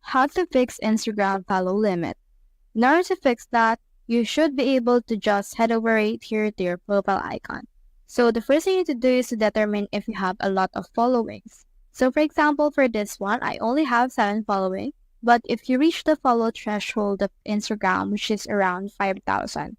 how to fix Instagram follow limit. In order to fix that, you should be able to just head over right here to your profile icon. So the first thing you need to do is to determine if you have a lot of followings. So for example, for this one, I only have 7 following, but if you reach the follow threshold of Instagram, which is around 5,000,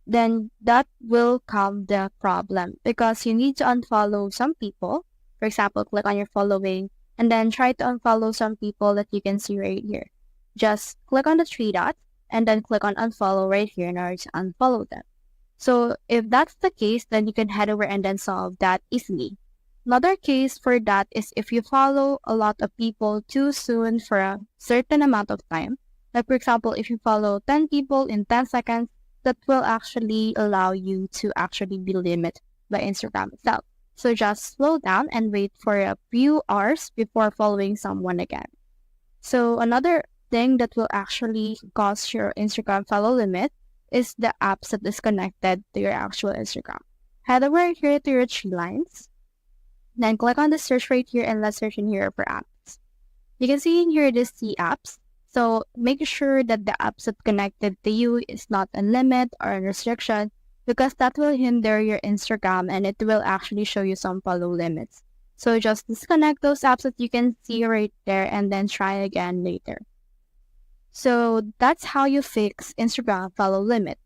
then that will come the problem because you need to unfollow some people. For example, click on your following and then try to unfollow some people that you can see right here. Just click on the three dots and then click on unfollow right here in order to unfollow them. So if that's the case, then you can head over and then solve that easily. Another case for that is if you follow a lot of people too soon for a certain amount of time. Like for example, if you follow 10 people in 10 seconds, that will actually allow you to actually be limited by Instagram itself. So just slow down and wait for a few hours before following someone again. So another thing that will actually cause your Instagram follow limit is the apps that is connected to your actual Instagram. Head over here to your three lines, then click on the search right here and let's search in here for apps. You can see in here the see apps. So make sure that the apps that connected to you is not a limit or a restriction because that will hinder your Instagram and it will actually show you some follow limits. So just disconnect those apps that you can see right there and then try again later. So that's how you fix Instagram follow limit.